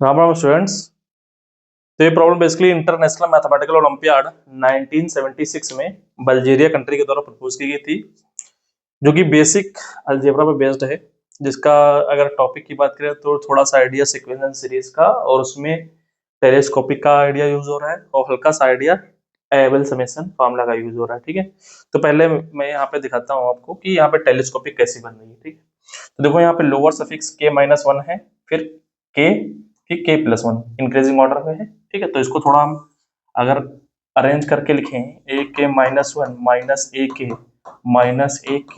Ram Ram students. तो ये problem basically international mathematical olympiad 1976 में बल्गेरिया कंट्री के द्वारा प्रपोज की गई थी, जो कि बेसिक अलजेब्रा पे बेस्ड है। जिसका अगर टॉपिक की बात करें तो थोड़ा सा आइडिया सीक्वेंस एंड सीरीज का, और उसमें टेलीस्कोपिक का आइडिया यूज हो रहा है और हल्का सा आइडिया एबल समेशन फार्मूला का यूज हो रहा है। ठीक है, तो पहले मैं यहाँ पे दिखाता हूँ आपको कि यहाँ पे टेलीस्कोपिक कैसी बन रही है। ठीक है, तो देखो यहाँ पे लोअर सफिक्स k-1 है, फिर k फिर k+1 इंक्रीजिंग ऑर्डर में है। ठीक है, तो इसको थोड़ा हम अगर अरेंज करके लिखें ak-1 minus ak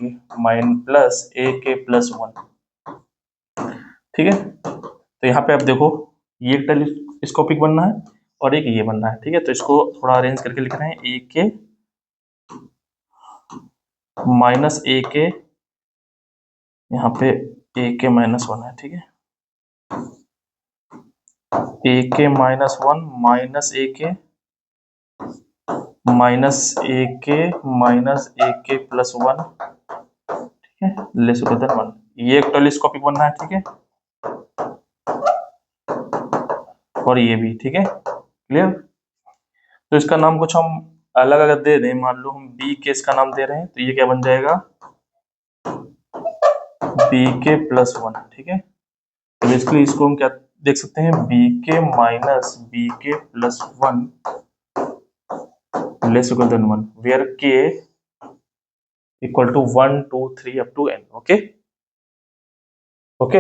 plus ak+1। ठीक है, तो यहाँ पे आप देखो ये टेलीस्कोपिक बनना है और एक ये बनना है। ठीक है, तो इसको थोड़ा अरेंज करके लिख रहे हैं ak माइनस ak, यहाँ पे ak-1 है। ठीक है, ak-1 minus ak minus ak+1। ठीक है, लेस ग्रेटर देन 1, ये एक टेलीस्कोपिक बनना है। ठीक है, और ये भी। ठीक है, क्लियर। तो इसका नाम कुछ हम अलग अलग दे दें, मान लो हम बी के इसका नाम दे रहे हैं, तो ये क्या बन जाएगा bk+1। ठीक है, तो बेसिकली इसको हम क्या देख सकते हैं, bk minus bk+1 less equal than 1, where k equal to 1 2 3 up to n। Okay okay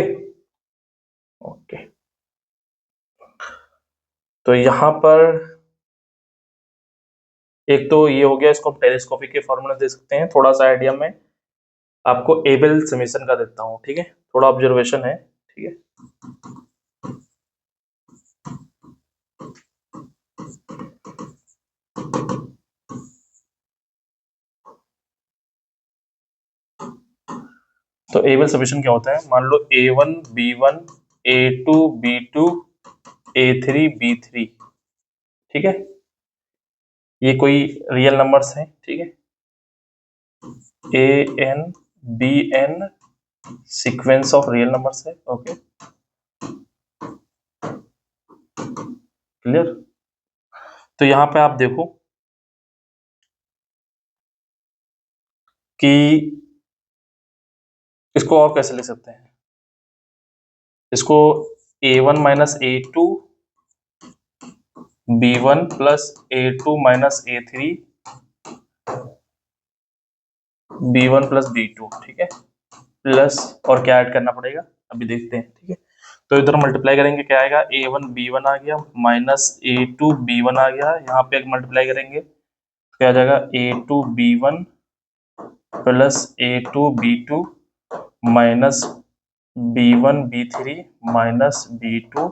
okay, तो यहां पर एक तो ये हो गया, इसको हम टेलीस्कोपिक के फॉर्मूला दे सकते हैं। थोड़ा सा आइडिया में आपको एबल समेशन का देता हूँ। ठीक है, थोड़ा ऑब्जर्वेशन है। ठीक है, तो एबल समेशन क्या होता है, मान लो a1 b1 a2 b2 a3 b3। ठीक है, ये कोई रियल नंबर्स हैं। ठीक है, a n b n sequence of real numbers है। Okay, clear. तो यहाँ पे आप देखो कि इसको और कैसे लिख सकते हैं, इसको a1 minus a2 b1 plus a2 minus a3 b1 plus b2। ठीक है, प्लस और क्या ऐड करना पड़ेगा अभी देखते हैं। ठीक है, तो इधर मल्टीप्लाई करेंगे क्या आएगा, a1 b1 आ गया माइनस a2 b1 आ गया। यहाँ पे एक मल्टीप्लाई करेंगे तो क्या आ जाएगा a2 b1 plus a2 b2 minus b1 b3 minus b2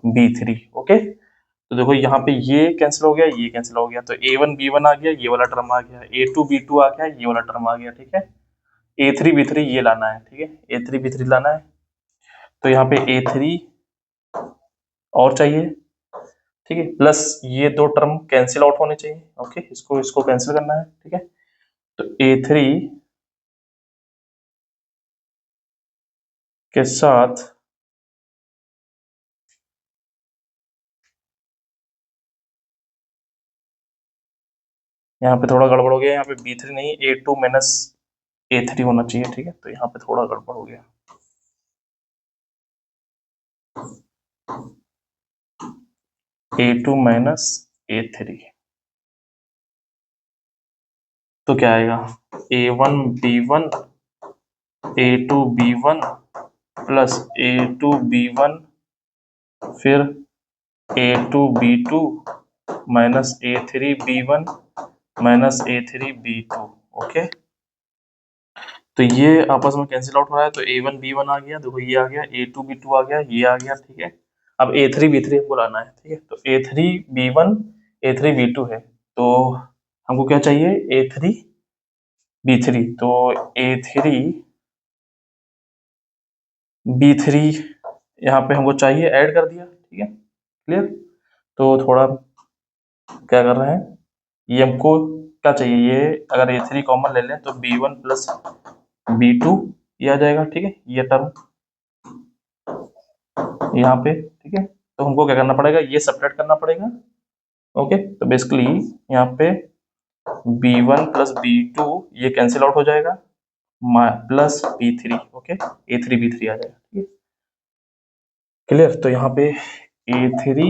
b3। Okay, तो देखो यहाँ पे ये कैंसिल हो गया, ये कैंसिल हो गया, तो a1 b1 आ गया, ये वाला टर्म आ गया, a2 b2 आ गया, ये वाला टर्म आ गया। ठीक है, a3 b3 ये लाना है। ठीक है, a3 b3 लाना है, तो यहाँ पे a3 और चाहिए। ठीक है, प्लस ये दो टर्म कैंसिल आउट होने चाहिए। ओके, इसको इसको कैंसिल करना है। ठीक है, तो a3 के साथ यहाँ पे थोड़ा गड़बड़ हो गया, यहाँ पे b3 नहीं a2 माइनस a3 होना चाहिए। ठीक है, तो यहाँ पे थोड़ा गड़बड़ हो गया, a2 माइनस a3। तो क्या आएगा a1 b1 a2 b1 plus a2 b1 फिर a2 b2 minus a3 b1 minus a3 b2। Okay, तो ये आपस में कैंसिल आउट हो रहा है, तो a1 b1 आ गया, देखो ये आ गया, a2 b2 आ गया, ये आ गया। ठीक है, अब a3 b3 हमको लाना है। ठीक है, तो a3 b1 a3 b2 है, तो हमको क्या चाहिए a3 b3, तो a3 b3 यहाँ पे हमको चाहिए, ऐड कर दिया। ठीक है, क्लियर। तो थोड़ा क्या कर रहे हैं, ये हमको क्या चाहिए, ये अगर a3 कॉमन ले लें तो b1 प्लस b2 ये आ जाएगा। ठीक है, ये टर्म यहाँ पे। ठीक ठीक है। तो हमको क्या करना पड़ेगा, ये सब्ट्रैक्ट करना पड़ेगा। ओके, तो बेसिकली यहाँ पे b1 प्लस b2 ये कैंसिल आउट हो जाएगा, plus b3। Okay, a3 b3 आ जाएगा, ठीक है, क्लियर। तो यहाँ पे a3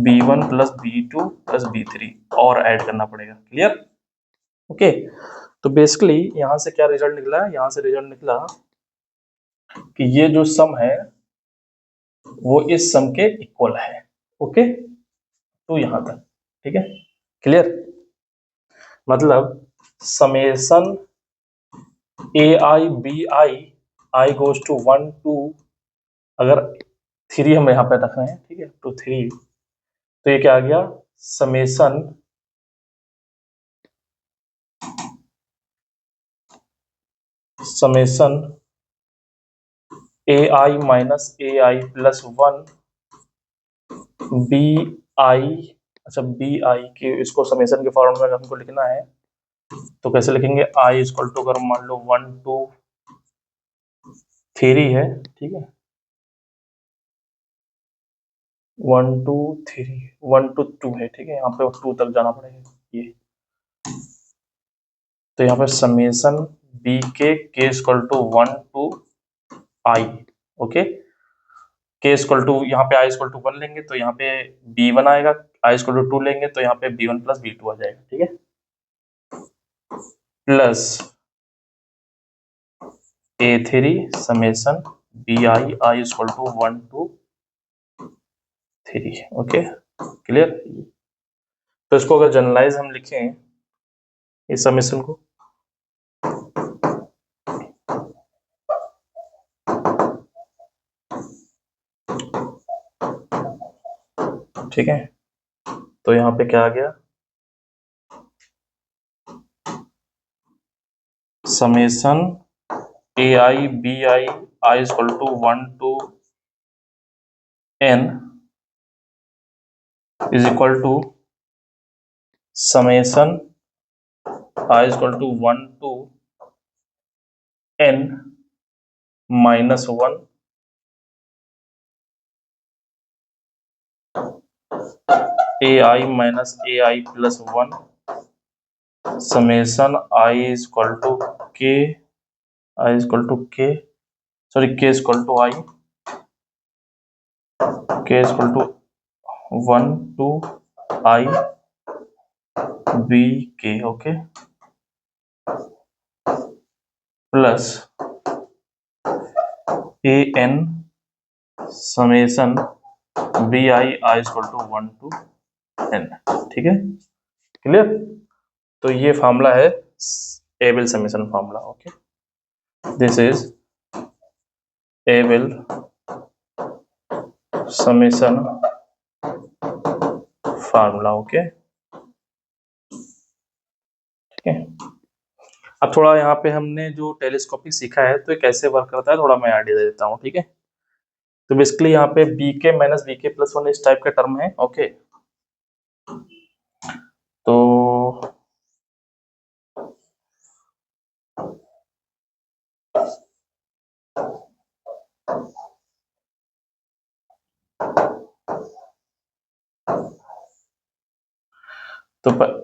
b1 plus b2 plus b3 और ऐड करना पड़ेगा, क्लियर। ओके, तो बेसिकली यहाँ से क्या रिजल्ट निकला, यहाँ से रिजल्ट निकला कि ये जो सम है वो इस सम के इक्वल है। ओके, तो यहां तक ठीक है, क्लियर। मतलब summation A I B I I goes to 1 to, अगर 3 हम यहाँ पे रख रहे हैं, ठीक है, टू 3, तो ये क्या आ गया, summation summation A I minus A I plus 1 B I, अच्छा बी आई के इसको समेशन के फॉर्म में हमको लिखना है, तो कैसे लिखेंगे, आई इक्वल टू अगर मान लो 1 टू 3 है, ठीक है, 1 टू 3, 1 टू 2 है, ठीक है, यहाँ पे 2 तक जाना पड़ेगा ये। तो यहाँ पे summation B K equal to 1 to I. Okay, K equal to, यहाँ पे आई इक्वल टू 1 लेंगे तो यहाँ पे b1 आएगा, आई इक्वल टू 2 लेंगे तो यहाँ पे b1 प्लस b2 आ जाएगा, ठीक है, plus a3 summation B I equal to 1 to 3। Okay, clear. तो इसको अगर जनरलाइज हम लिखें इस समेशन को, ठीक है, तो यहाँ पे क्या आ गया, summation A I B I equal to 1 to n is equal to summation I equal to 1 to n minus 1 a I minus A I plus 1 summation I equal to k, i equal to k, sorry k equal to i, k equal to 1 to i b k, okay, plus a n summation B I i equal to 1 to n, ठीक है, clear. तो ये formula है able summation formula. Okay, this is able summation formula. Okay, ठीक है। अब थोड़ा यहाँ पे हमने जो टेलीस्कोपिक सीखा है तो ये कैसे वर्क करता है थोड़ा मैं आइडिया दे देता हूँ, ठीक है। तो बेसिकली यहाँ पे B k minus b k plus 1 इस टाइप का टर्म है। ओके, तो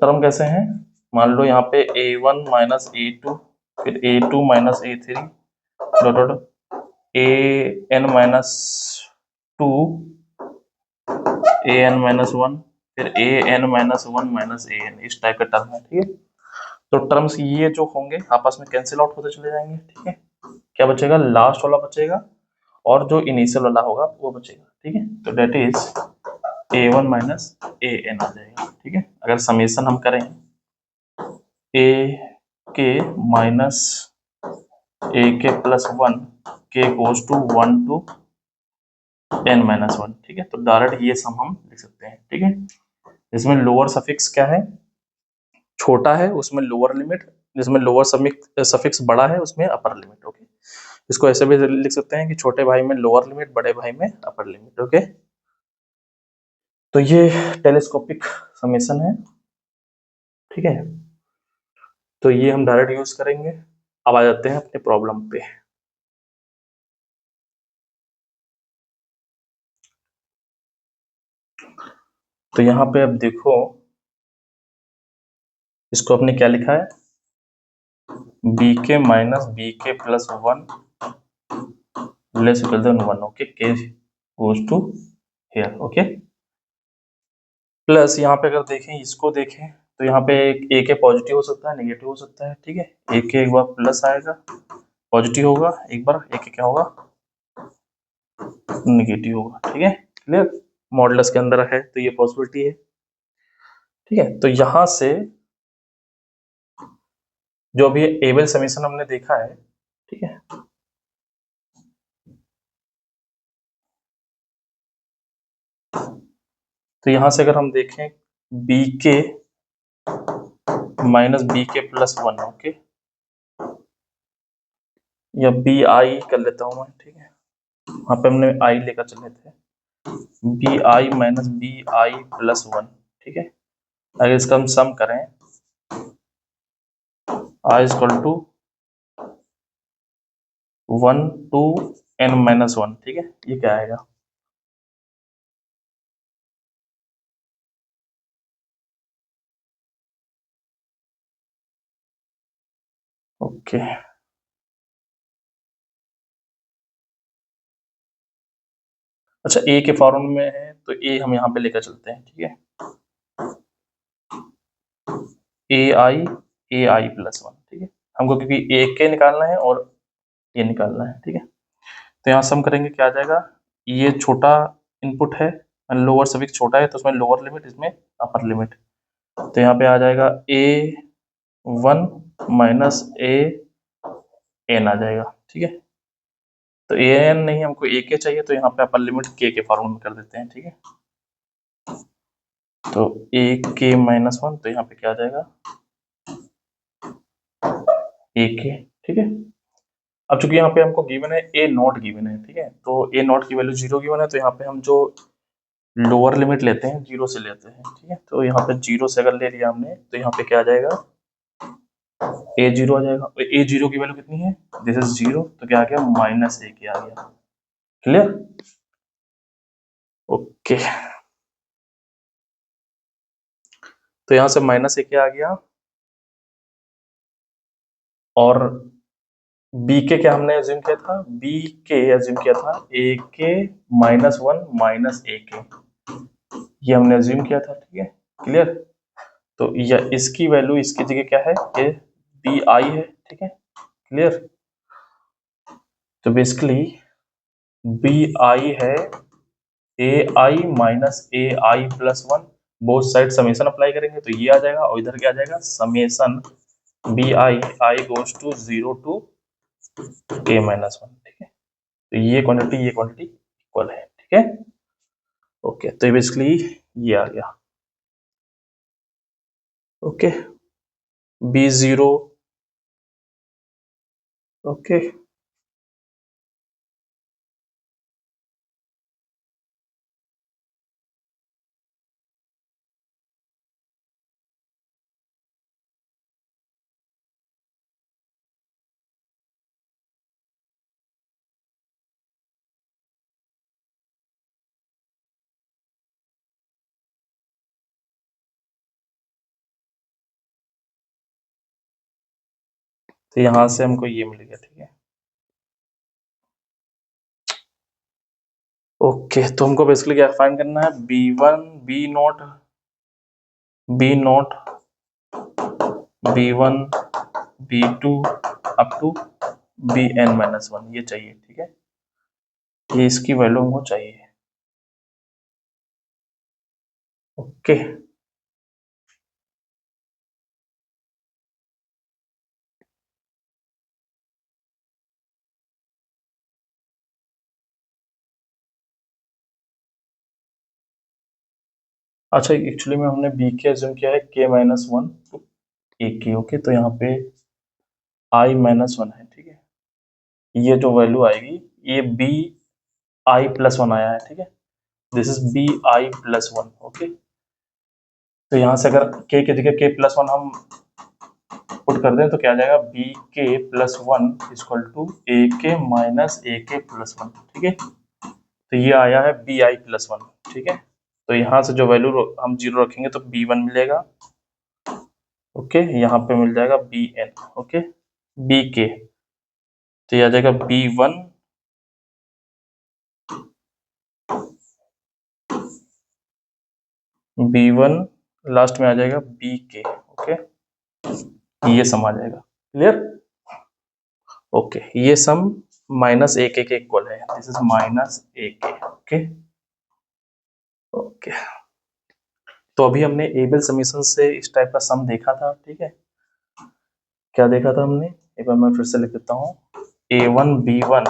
टर्म कैसे हैं, मान लो यहाँ पे a1 माइनस a2 फिर a2 minus a3 dot dot an minus 2 an minus 1 फिर an माइनस 1 माइनस an, इस टाइप का टर्म है, ठीक है। तो टर्म्स ये जो होंगे आपस में कैंसिल आउट होते चले जाएंगे, ठीक है। क्या बचेगा, लास्ट वाला बचेगा और जो इनिशियल वाला होगा वो बचेगा, ठीक है। तो that is a1 minus an आ जाएगा, ठीक है। अगर समेशन हम करें a के माइनस a के plus 1 K goes to 1 to n minus 1, ठीक है। तो डायरेक्ट ये सम हम लिख सकते हैं, ठीक है। इसमें लोअर सफिक्स क्या है, छोटा है उसमें लोअर लिमिट, जिसमें लोअर सफिक्स बड़ा है उसमें अपर लिमिट। ओके, इसको ऐसे भी लिख सकते हैं कि छोटे भाई में लोअर लिमिट, बड़े भाई में अपर लिमिट। ओके, तो ये टेलीस्कोपिक समेशन है, ठीक है। तो ये हम डायरेक्ट यूज करेंगे। अब आ जाते हैं अपने प्रॉब्लम पे। तो यहाँ पे अब देखो, इसको आपने क्या लिखा है, b k minus b k plus 1 less equal than 1, okay, k goes to here, okay. Plus यहाँ पे अगर देखें, इसको देखें तो यहाँ पे ए के पॉजिटिव हो सकता है, नेगेटिव हो सकता है, ठीक है। ए के एक बार प्लस आएगा, पॉजिटिव होगा, एक बार ए के क्या होगा, नेगेटिव होगा, ठीक है, क्लियर। मॉडुलस के अंदर है तो ये पॉसिबिलिटी है, ठीक है। तो यहां से जो अभी एबल समीशन हमने देखा है, ठीक है, तो यहां से अगर हम देखें B k minus b k plus 1, okay, या बी आई कर लेता हूं मैं, ठीक है, वहां पे हमने आई लेकर चले थे, b I minus B I plus 1, ठीक है। अगर इसका हम सम करें, i equal to 1 to n minus 1, ठीक है, ये क्या आएगा, ओके। अच्छा, ए के फॉर्म में है तो ए हम यहाँ पे लेकर चलते हैं, ठीक है, ए आई प्लस 1, ठीक है, हमको क्योंकि ए के निकालना है और ये निकालना है, ठीक है। तो यहाँ सम करेंगे, क्या आ जाएगा, ये छोटा इनपुट है, लोअर सफिक्स छोटा है तो उसमें लोअर लिमिट, इसमें अपर लिमिट, तो यहाँ पे आ जाएगा ए 1 माइनस ए एन आ जाएगा, ठीक है। तो ए एन नहीं, हमको ए के चाहिए, तो यहाँ पे अपर लिमिट के फॉर्मूला में कर देते हैं, ठीक है। तो ए के माइनस 1, तो यहाँ पे क्या आ जाएगा, ए के, ठीक है। अब चूंकि यहाँ पे हमको गिवन है ए नॉट गिवन है, ठीक है, तो ए नॉट की वैल्यू 0 गिवन है, तो यहाँ पे हम जो लोअर लिमिट लेते हैं 0 से लेते हैं, ठीक है। तो यहाँ पे 0 से अगर ले लिया हमने तो यहाँ पे क्या आ जाएगा, ए 0 आ जाएगा, ए 0 की वैल्यू कितनी है, दिस इज 0, तो क्या आ गया, माइनस ए के आ गया, क्लियर, ओके। तो यहाँ से माइनस ए के आ गया, और बी के क्या हमने एज्यूम किया था, बी के एज्यूम किया था ए के माइनस 1 माइनस ए के, ये हमने एज्यूम किया था, ठीक है, क्लियर। तो यह इसकी वैल्यू इसकी जगह क्या है, ये बी आई है, ठीक है, क्लियर। तो बेसिकली बी आई है a I minus A I plus 1, both side summation apply करेंगे तो ये आ जाएगा, और इधर क्या आ जाएगा, summation B I I goes to 0 to A minus 1, ठीक है। तो ये क्वांटिटी इक्वल है, ठीक है, ओके। तो बेसिकली ये आ गया, ओके, बी 0, ओके। तो यहां से हमको ये मिल गया, ठीक है, ओके। तो हमको बेसिकली क्या फाइंड करना है, b1 b naught b1 b2 up to bn minus 1, ये चाहिए, ठीक है, ये इसकी वैल्यू हमको चाहिए, ओके। अच्छा, एक्चुअली में हमने बी के एज्यूम किया है के माइनस 1 टू ए की, ओके। तो यहाँ पे आई माइनस 1 है, ठीक है, ये जो वैल्यू आएगी, ये बी आई प्लस 1 आया है, ठीक है, this is B I plus 1, okay. तो यहाँ से अगर के की जगह के प्लस 1 हम पुट कर दें तो क्या आ जाएगा, B k plus 1 equal to ए के माइनस ए के प्लस 1, ठीक है। तो ये आया है बी आई प्लस 1, ठीक है। तो यहाँ से जो वैल्यू हम 0 रखेंगे तो b1 मिलेगा, ओके। यहाँ पे मिल जाएगा bn, ओके, bk, तो ये आ जाएगा b1 लास्ट में आ जाएगा bk, ओके, ये सम आ जाएगा। क्लियर? ओके, ये सम माइनस ए के इक्वल है, this is minus a k, okay okay. तो अभी हमने एबल समीशन से इस टाइप का सम देखा था, ठीक है। क्या देखा था हमने, एक बार मैं फिर से लिख देता हूँ, a1 b1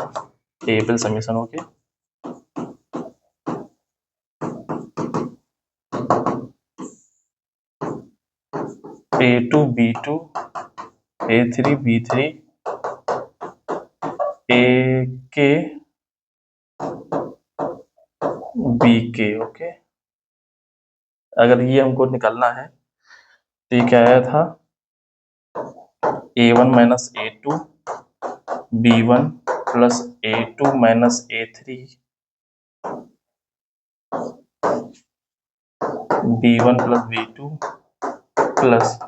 able summation, okay, a2 b2 a3 b3 ak bk, okay. अगर ये हमको निकालना है तो ये क्या आया था, a1 minus a2 b1 plus a2 minus a3 b1 plus b2 plus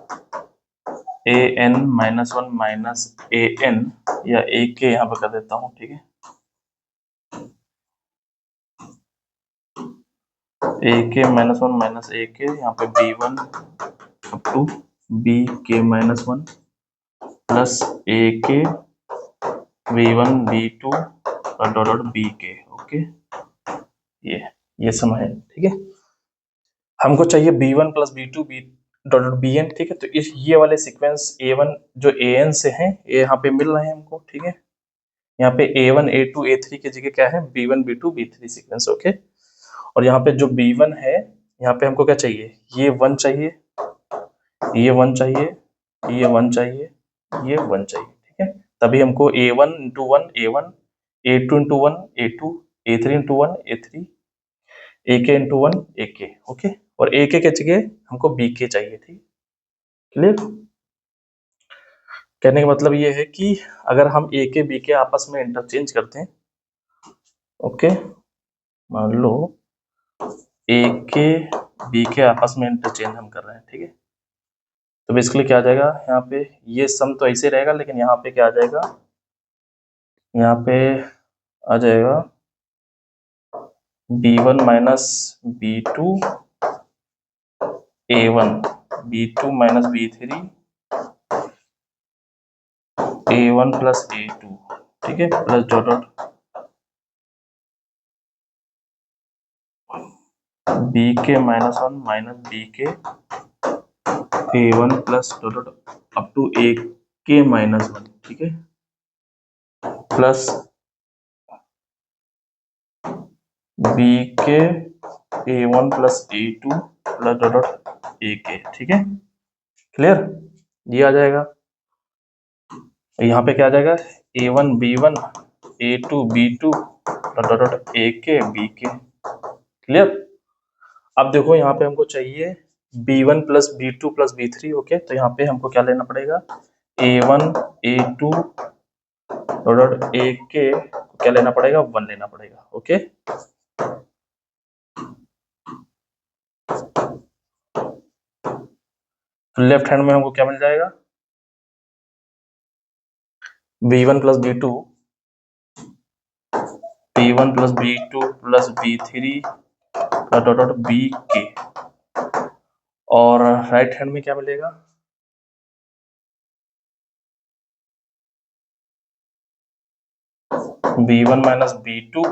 an minus 1 minus an, या a के यहाँ पे कर देता हूँ, ठीक है, a के माइनस 1 माइनस a के, यहाँ पे b1 अप टू b के माइनस 1 प्लस a के b1 b2 और डॉट b के, ओके। ये सम है, ठीक है। हमको चाहिए b1 plus b2 b dot bn, ठीक है। तो इस ये वाले सीक्वेंस a1 जो an से हैं ये यहाँ पे मिल रहे हैं हमको, ठीक है। यहाँ पे a1 a2 a3 की जगह क्या है, b1 b2 b3 sequence, okay. और यहाँ पे जो b1 है, यहाँ पे हमको क्या चाहिए, ये 1 चाहिए, ये 1 चाहिए, ये 1 चाहिए, ये 1 चाहिए, ठीक है। तभी हमको a1 into 1 a1, a2 into 1 a2, a3 into 1 a3, ak into 1 ak, okay. और ak के जगह हमको bk चाहिए, ठीक, क्लियर। कहने का मतलब ये है कि अगर हम ak bk आपस में इंटरचेंज करते हैं, ओके, मान लो ak bk आपस में इंटरचेंज हम कर रहे हैं, ठीक है, तो बेसिकली क्या आ जाएगा, यहाँ पे ये सम तो ऐसे रहेगा, लेकिन यहाँ पे क्या आ जाएगा, यहाँ पे आ जाएगा b1 minus b2 a1 b2 minus b3 a1 plus a2, ठीक है, plus dot dot bk minus 1 minus bk a1 plus dot dot up to ak minus 1, ठीक है, plus bk a1 plus a2 plus dot dot ak, ठीक है, clear. ये आ जाएगा, यहाँ पे क्या आ जाएगा, a1 b1 a2 b2 dot dot ak bk, clear. अब देखो यहाँ पे हमको चाहिए b1 plus b2 plus b3, okay. तो यहाँ पे हमको क्या लेना पड़ेगा, a1 a2 डॉट ak क्या लेना पड़ेगा, 1 लेना पड़ेगा, ओके। तो लेफ्ट हैंड में हमको क्या मिल जाएगा, b1 plus b2 b1 plus b2 plus b3 dot dot bk, और राइट हैंड में क्या मिलेगा, b1 माइनस b2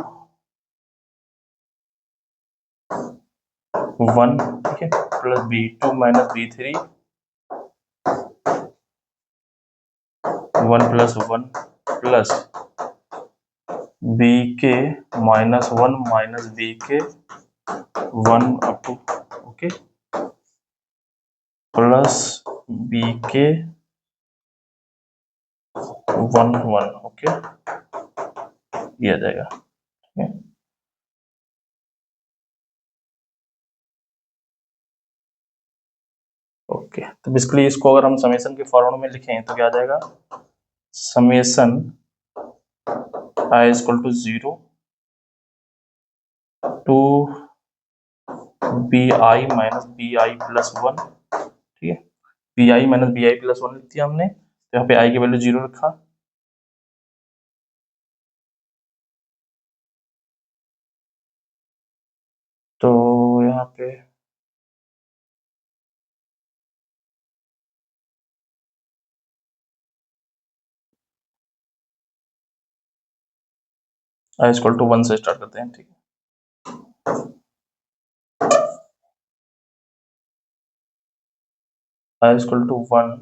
1, ठीक है, plus b2 minus b3 1 plus 1 plus bk minus 1 minus bk 1 up to, okay, plus bk 1 1, okay, ये आ जाएगा, ठीक है। ओके, तो बेसिकली इसको अगर हम समेशन के फॉर्म में लिखें तो क्या आ जाएगा, summation i equal to 0 to B I minus B I plus one, ठीक है, B I minus B I plus one लिख दिया हमने, तो यहाँ पे आई की वैल्यू 0 रखा, तो यहाँ पे आई इक्वल टू 1 से स्टार्ट करते हैं, ठीक है, आई इक्वल टू 1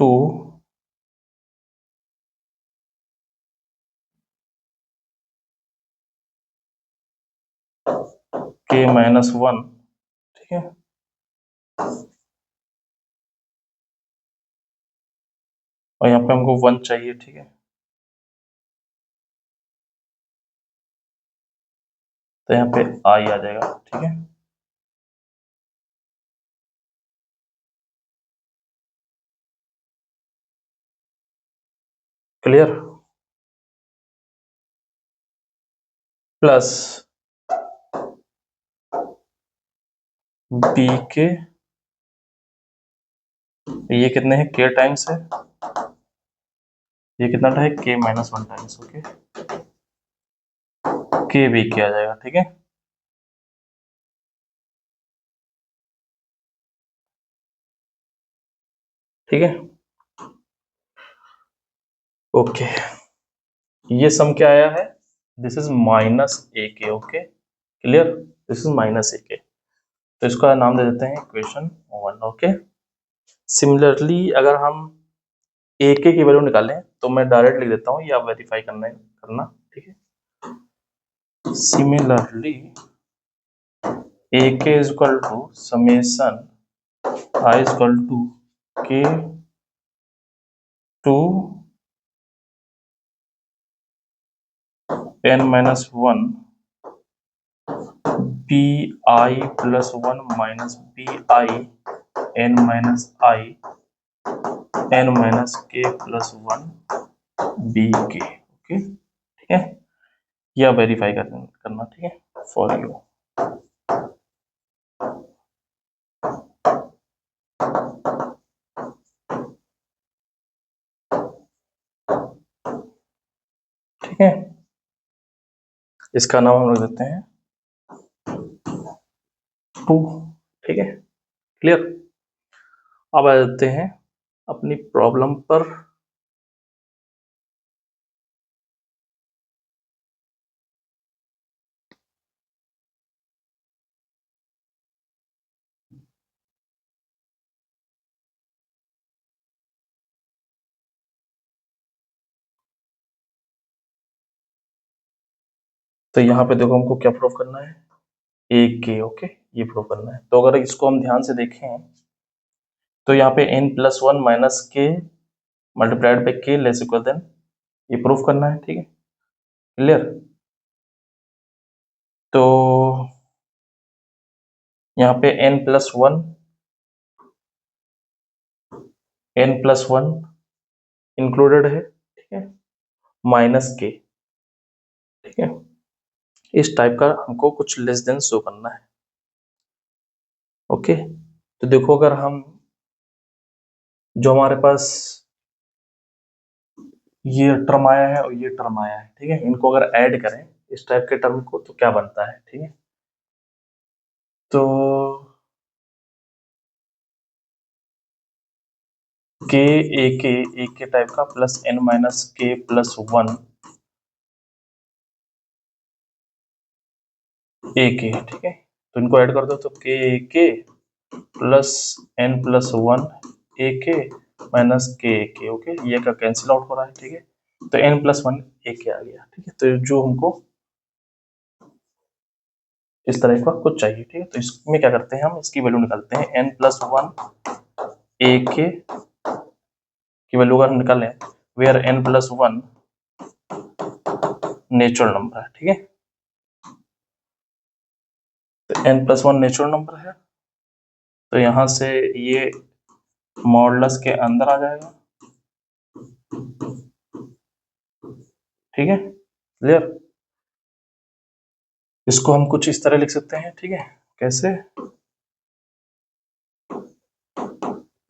टू के माइनस वन, ठीक है, और यहाँ पे हमको 1 चाहिए, ठीक है, तो यहाँ पे आई आ जाएगा, ठीक है, क्लियर, प्लस बी के, ये कितने हैं के टाइम्स है, ये कितना है के माइनस वन टाइम्स, ओके, के बी के आ जाएगा, ठीक है, ठीक है, ओके, ये सम क्या आया है, this is minus a k, okay, clear, this is minus a k, तो इसका नाम दे देते हैं इक्वेशन 1, ओके। सिमिलरली अगर हम ए के की वैल्यू निकालें तो मैं डायरेक्ट लिख देता हूँ, ये आप वेरीफाई करना, ठीक है, similarly a k is equal to summation i is equal to के to n minus one B I plus one minus B I N minus i N minus के plus one B k, okay, ठीक है, या verify करना, ठीक है, for you, ठीक है, इसका नाम हम रख देते हैं 2, ठीक है, क्लियर, अब आ जाते हैं अपनी प्रॉब्लम पर, तो यहाँ पे देखो हमको क्या प्रूफ करना है, ए के, ओके, ये प्रूफ करना है, तो अगर इसको हम ध्यान से देखें तो यहाँ पे n प्लस वन माइनस के मल्टीप्लाइड बाई के लेस इक्वल देन, ये प्रूफ करना है, ठीक है, क्लियर, तो यहाँ पे n प्लस वन इंक्लूडेड है, ठीक है, माइनस के, ठीक है, इस टाइप का हमको कुछ लेस देन शो करना है, ओके, तो देखो अगर हम जो हमारे पास ये टर्म आया है और ये टर्म आया है, ठीक है, इनको अगर ऐड करें इस टाइप के टर्म को तो क्या बनता है, ठीक है, तो के ए के टाइप का प्लस n माइनस के प्लस वन ए के, ठीक है, तो इनको ऐड कर दो तो के प्लस n प्लस वन ए के माइनस के, ओके, ये का कैंसिल आउट हो रहा है, ठीक है, तो n प्लस वन ए के आ गया, ठीक है, तो जो हमको इस तरह का कुछ चाहिए, ठीक है, तो इसमें क्या करते हैं हम इसकी वैल्यू निकालते हैं, n प्लस वन ए के की वैल्यू अगर हम निकालें where n plus one natural number है, ठीक है, तो n plus one natural number है, तो यहां से ये मॉडुलस के अंदर आ जाएगा, ठीक है, क्लियर, इसको हम कुछ इस तरह लिख सकते हैं, ठीक है। कैसे?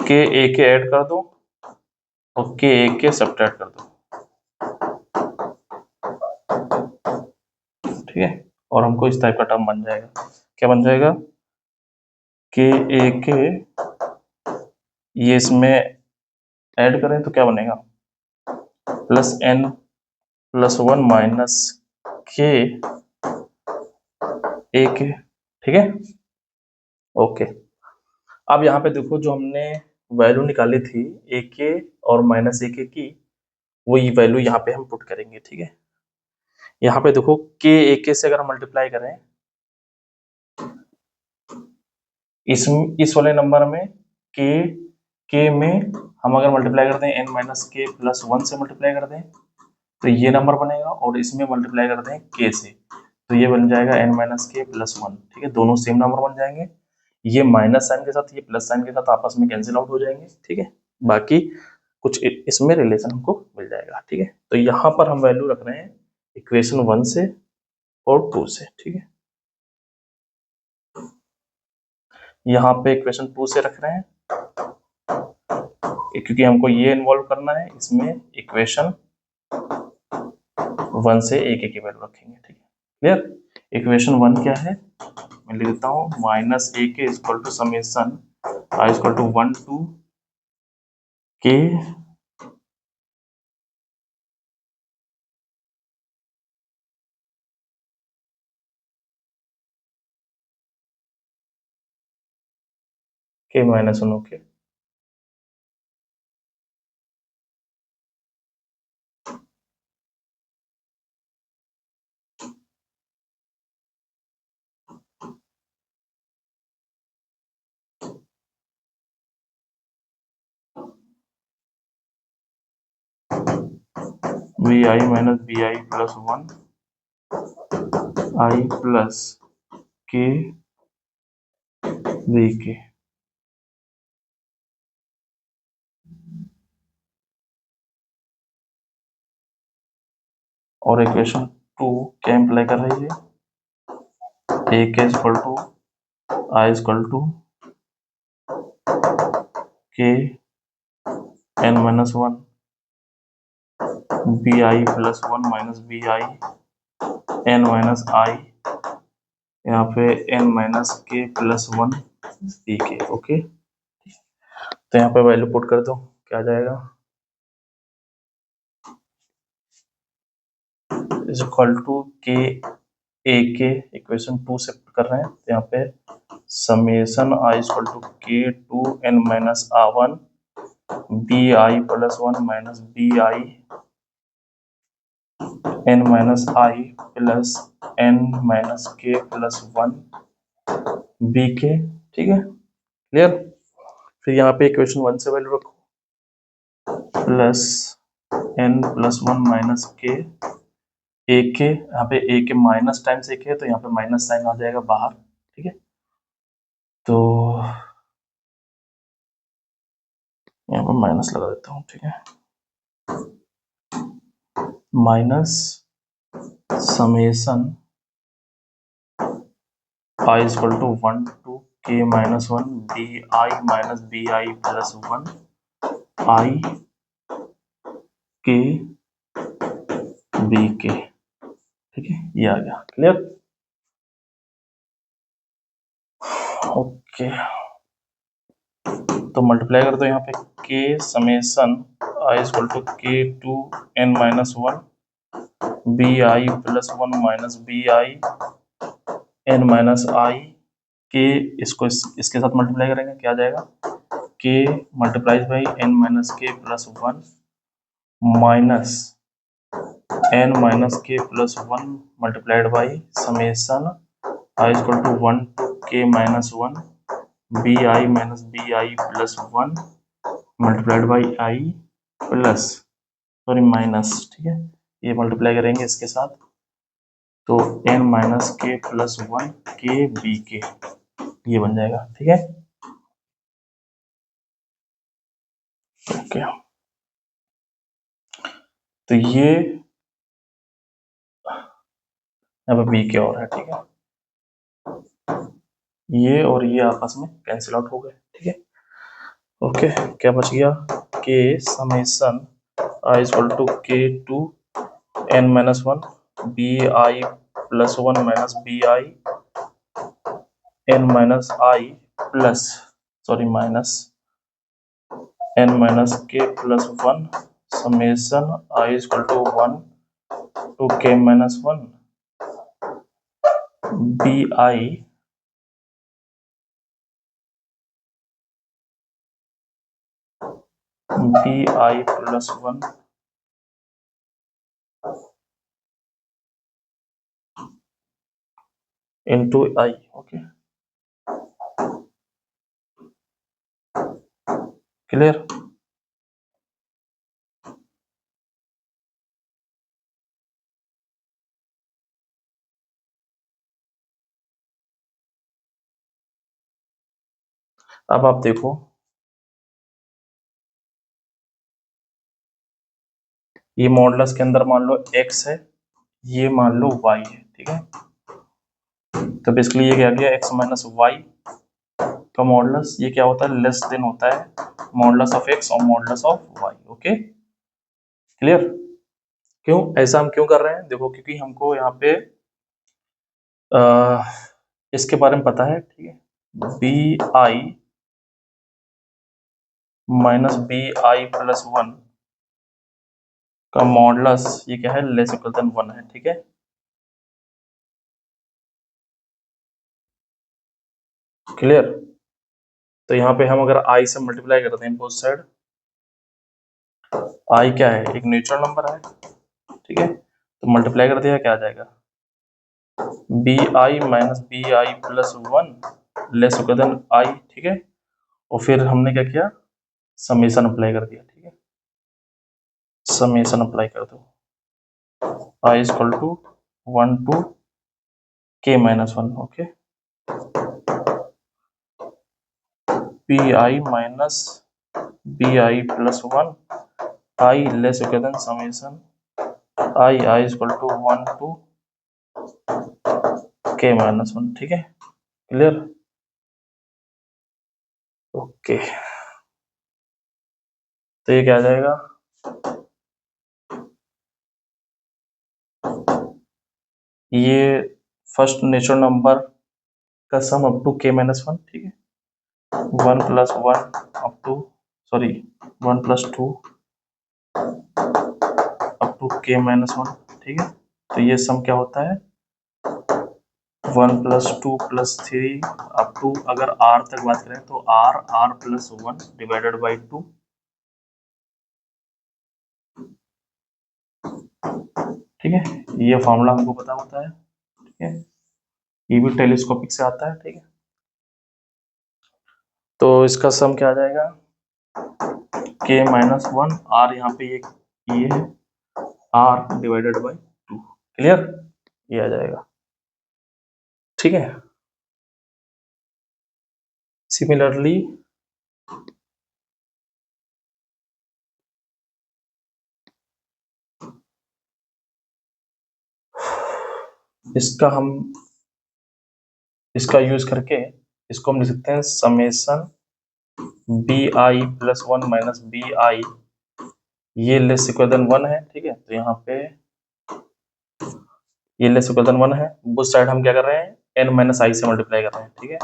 के ए के ऐड कर दो और के ए के सब्ट्रैक्ट कर दो, ठीक है। और हमको इस टाइप का टर्म बन जाएगा। क्या बन जाएगा? के ए के, ये इसमें ऐड करें तो क्या बनेगा? Plus N plus one minus K A के, ठीक है। ओके, अब यहाँ पे देखो जो हमने वैल्यू निकाली थी ए के और माइनस ए के की, वही वैल्यू यहाँ पे हम पुट करेंगे, ठीक है। यहाँ पे देखो के ए के से अगर हम मल्टीप्लाई करें इस वाले नंबर में, के में हम अगर मल्टीप्लाई कर दें एन माइनस के प्लस वन से मल्टीप्लाई कर दें तो ये नंबर बनेगा, और इसमें मल्टीप्लाई कर दें के से तो ये बन जाएगा एन माइनस के प्लस वन, ठीक है। दोनों सेम नंबर बन जाएंगे। ये माइनस साइन के साथ ये प्लस साइन के साथ आपस में कैंसिल आउट हो जाएंगे, ठीक है। बाकी कुछ इसमें रिलेशन हमको मिल जाएगा, ठीक है। तो यहाँ पर हम वैल्यू रख रहे हैं इक्वेशन 1 से और 2 से, ठीक है। यहाँ पे इक्वेशन 2 से रख रहे हैं क्योंकि हमको ये इन्वॉल्व करना है इसमें। इक्वेशन 1 से एक की वैल्यू रखेंगे, ठीक है। क्लियर? इक्वेशन 1 क्या है, मैं लिख देता हूँ minus a k equal to summation I equal to 1 to के minus one, okay. V i minus B I plus one i plus k v k, और इक्वेशन 2 क्या इम्प्लाई कर रही है, a k equal to i equal to k n minus one B I plus one minus B I N minus i, यहाँ पे n minus के plus one B k, okay. तो यहाँ पे वैल्यू पुट कर दो, क्या आ जाएगा, इज इक्वल टू के ए के इक्वेशन 2 से पुट कर रहे हैं तो यहाँ पे समेशन आई इक्वल टू के टू एन माइनस आ one B I plus one minus B I N minus I plus N minus के प्लस वन बी के, ठीक है। क्लियर? फिर यहाँ पे इक्वेशन 1 से वैल्यू रखो plus N plus one minus K A के, यहाँ पे ए के माइनस टाइम्स ए के है तो यहाँ पे माइनस साइन आ जाएगा बाहर, ठीक है। तो यहाँ पे माइनस लगा देता हूँ, ठीक है। Minus summation I equal to 1 to के minus one B I minus B I plus one i k b K, ठीक है। ये आ गया। क्लियर? ओके, तो मल्टीप्लाई कर दो यहाँ पे k summation I equal to के to N minus one B I plus one minus B I N minus i k, इसको इसके साथ मल्टीप्लाई करेंगे क्या आ जाएगा, k multiplies by n minus के plus one minus n minus के plus one multiplied by summation I equal to 1 to के minus one B I minus B I plus one multiplied by i plus sorry minus, ठीक है। ये multiply करेंगे इसके साथ तो एन माइनस के plus one k b k, ये बन जाएगा, ठीक है। ओके, तो ये यहाँ पे बी के और है, ठीक है। ये और ये आपस में कैंसिल आउट हो गए, ठीक है। ओके, क्या बच गया k summation i equal to के to N minus one B I plus one minus B I N minus I plus sorry minus n minus के plus one summation i equal to one to के minus one B I plus one into i. Okay, clear. अब आप देखो, ये modulus के अंदर मान लो x है, ये मान लो y है, ठीक है। तो बेसिकली ये क्या गया x माइनस वाई का मॉडुलस, ये क्या होता है लेस देन होता है मॉडुलस ऑफ x और modulus of y। Okay, clear. क्यों ऐसा हम क्यों कर रहे हैं, देखो क्योंकि हमको यहाँ पे इसके बारे में पता है, ठीक है। B I minus B I plus one का मॉडुलस ये क्या है लेस इक्वल देन वन है, ठीक है। क्लियर। तो यहाँ पे हम अगर आई से मल्टीप्लाई करते हैं बोथ साइड, आई क्या है एक नेचुरल नंबर है, ठीक है। तो मल्टीप्लाई कर दिया क्या आ जाएगा B I minus B I plus one less equal than I, ठीक है। और फिर हमने क्या किया समेशन अप्लाई कर दिया, ठीक है। समेशन अप्लाई कर दो I equal to one to के minus one. Okay, B I minus B I plus one I less equal than summation I equal to one to के माइनस वन, ठीक है। क्लियर। ओके, तो ये क्या आ जाएगा ये फर्स्ट नेचुरल नंबर का सम अप टू के माइनस वन, ठीक है। One plus one up to sorry one plus two up to के माइनस वन, ठीक है। तो ये सम क्या होता है one plus two plus three up to, अगर आर तक बात करें तो r plus one divided by two, ठीक है। ये फॉर्मूला हमको पता होता है, ठीक है। ये भी टेलीस्कोपिक से आता है, ठीक है। तो इसका सम क्या आ जाएगा के माइनस वन आर, यहाँ पे ये है r divided by two, clear. ये आ जाएगा, ठीक है। सिमिलरली इसका यूज करके इसको हम लिख सकते हैं summation B I plus one minus B i, ये लेस इक्वल देन वन है, ठीक है। तो यहाँ पे ये लेस इक्वल देन वन है, उस साइड हम क्या कर रहे हैं एन माइनस आई से मल्टीप्लाई कर रहे हैं, ठीक है।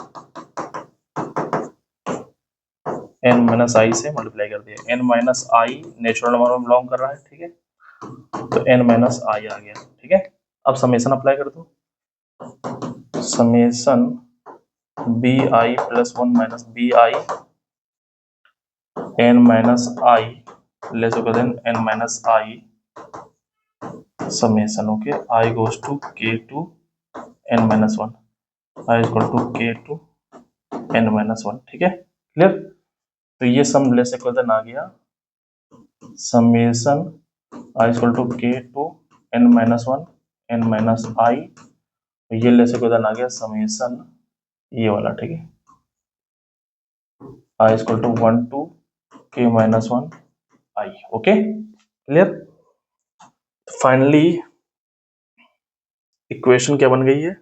एन माइनस आई से मल्टीप्लाई कर दिया, एन माइनस आई नेचुरल नंबर में बिलोंग कर रहा है, ठीक है। तो एन माइनस आई आ गया, ठीक है। अब समेशन अप्लाई कर दो, summation B I plus one minus B I N minus i less equal than n minus i summation, okay. I goes to के to N minus one, i equal to के to N minus one, ठीक है। Clear. तो ये sum less equal than आ गया summation I equal to के to N minus one n minus i, ये लेस इक्वल देन आ गया समेशन ये वाला, ठीक है। आई इक्वल टू वन टू के माइनस वन आई, ओके क्लियर। फाइनली इक्वेशन क्या बन गई है,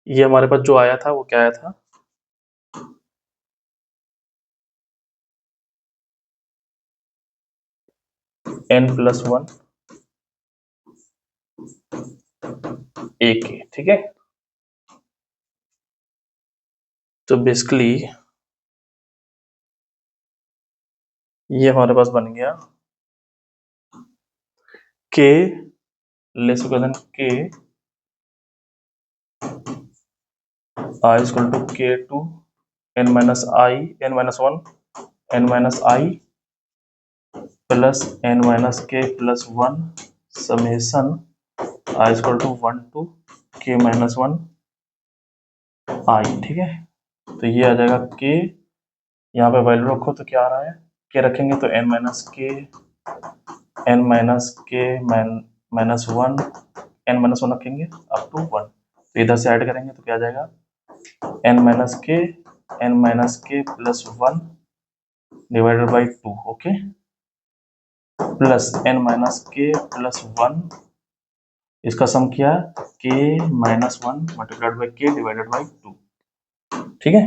ये हमारे पास जो आया था वो क्या आया था, n+1 a के, ठीक है। तो बेसिकली ये हमारे पास बन गया k less than k i equal to k to n-1 n-i plus n-k+1 summation i equal to 1 to k-1 i, ठीक है। तो ये आ जाएगा k, यहाँ पे वैल्यू रखो तो क्या आ रहा है, k रखेंगे तो n-1 n-1 रखेंगे अप टू 1, तो इधर से ऐड करेंगे तो क्या आ जाएगा n-k+1 divided by 2, okay, plus n-k+1 इसका सम किया k-1 multiplied by k divided by 2, ठीक है।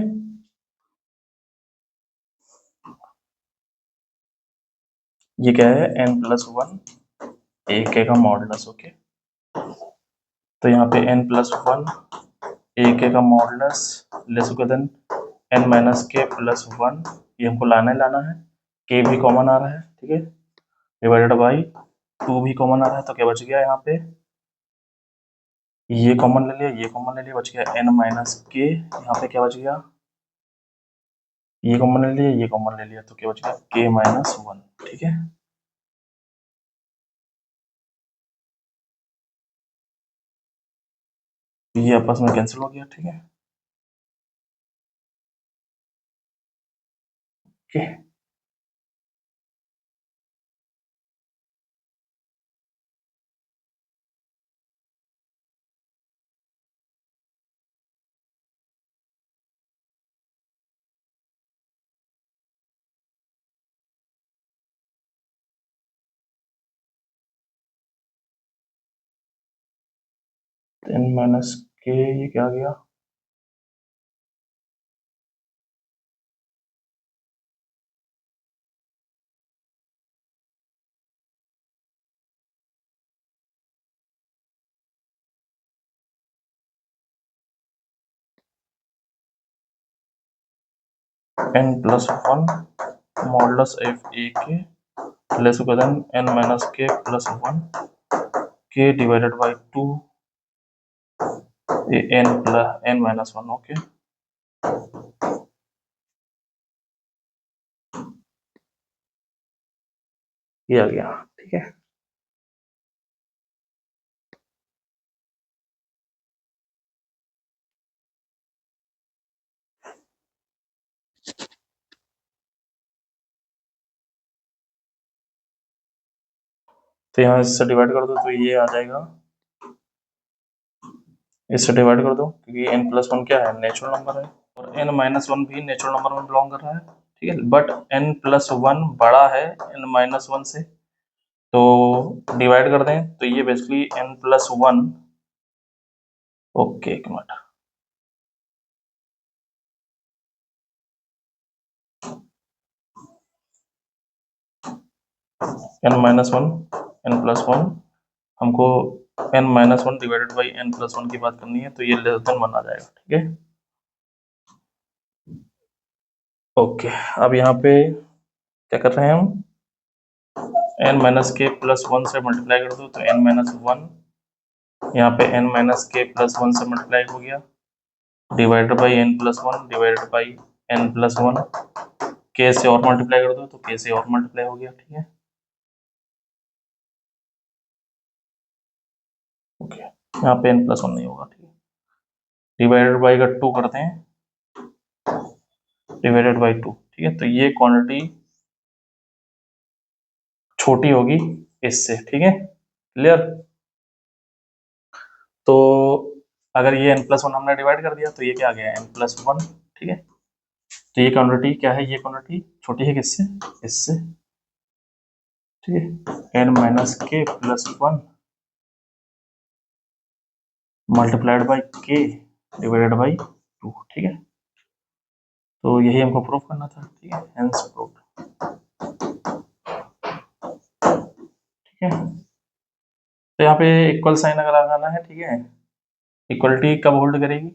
ये क्या है n+1 a k का मॉडुलस, ओके। तो यहाँ पे n+1 a k का मॉडुलस लेस देन n-k+1, ये हमको लाना है, k भी कॉमन आ रहा है, ठीक है, डिवाइडेड बाई 2 भी कॉमन आ रहा है, तो क्या बच गया यहाँ पे, ये कॉमन ले लिया, ये कॉमन ले लिया, बच गया n-k, यहाँ पे क्या बच गया, ये कॉमन ले लिया, ये कॉमन ले लिया, तो क्या बच गया k-1, ठीक है। ये आपस में कैंसिल हो गया, ठीक है, ओके। n-k ये क्या आ गया, n+1 modulus f a k less then n-k+1 k divided by 2 n-1, okay. ये आ गया, ठीक है। तो यहाँ इससे डिवाइड कर दो तो ये आ जाएगा, इससे डिवाइड कर दो क्योंकि n+1 क्या है, नेचुरल नंबर है, और n-1 भी नेचुरल नंबर में बिलोंग कर रहा है, ठीक है, बट n+1 बड़ा है n-1 से, तो डिवाइड कर दें तो ये बेसिकली n+1, ओके एक मिनट, n-1 n+1 हमको n-1 डिवाइडेड बाई n+1 की बात करनी है, तो ये लेस देन 1 आ जाएगा, ठीक है, ओके। अब यहाँ पे क्या कर रहे हैं हम, n-k+1 से मल्टीप्लाई कर दो तो n-1 यहाँ पे n-k+1 से मल्टीप्लाई हो गया, divided by n+1 divided by n+1, k से और मल्टीप्लाई कर दो तो k से और मल्टीप्लाई हो गया, ठीक है, ओके। यहाँ पे n+1 नहीं होगा, ठीक है, डिवाइडेड बाई का 2 करते हैं, डिवाइडेड बाई 2, ठीक है, तो ये क्वांटिटी छोटी होगी इससे, ठीक है, क्लियर। तो अगर ये n+1 हमने डिवाइड कर दिया तो ये क्या आ गया n+1, ठीक है, तो ये क्वांटिटी क्या है, ये क्वांटिटी छोटी है किससे, इससे, ठीक है, n-k+1 मल्टीप्लाइड बाई के डिवाइडेड बाई 2, ठीक है। तो यही हमको प्रूफ करना था, ठीक है, हेंस प्रूफ, ठीक है। तो यहाँ पे इक्वल साइन अगर लगाना है, ठीक है, इक्वलिटी कब होल्ड करेगी,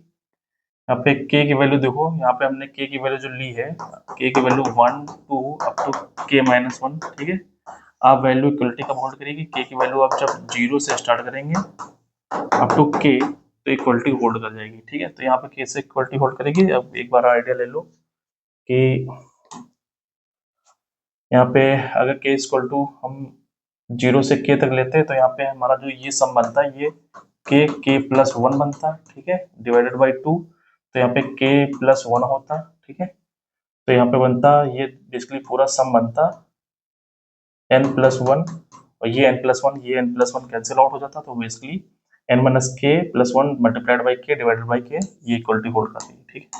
यहाँ पे k की वैल्यू देखो, यहाँ पे हमने k की वैल्यू जो ली है, k की value 1 2 up to k minus 1, ठीक है। आप वैल्यू इक्वलिटी कब होल्ड करेगी, k की वैल्यू आप जब 0 से स्टार्ट करेंगे अप टू k तो इक्वलिटी होल्ड कर जाएगी, ठीक है। तो यहाँ पे k से इक्वलिटी होल्ड करेगी। अब एक बार आइडिया ले लो कि यहाँ पे अगर k इक्वल टू हम 0 से k तक लेते हैं तो यहाँ पे हमारा जो ये सम बनता है ये k प्लस 1 बनता है, ठीक है, डिवाइडेड बाई 2। तो यहाँ पे k प्लस 1 होता है, ठीक है। तो यहाँ पे बनता ये बेसिकली पूरा सम बनता n प्लस 1, और ये n प्लस 1 ये n प्लस 1 कैंसिल आउट हो जाता, तो basically n minus k plus 1 multiplied by k divided by k, ये इक्वलिटी होल्ड करती है, ठीक है।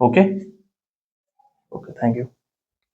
Okay okay, thank you.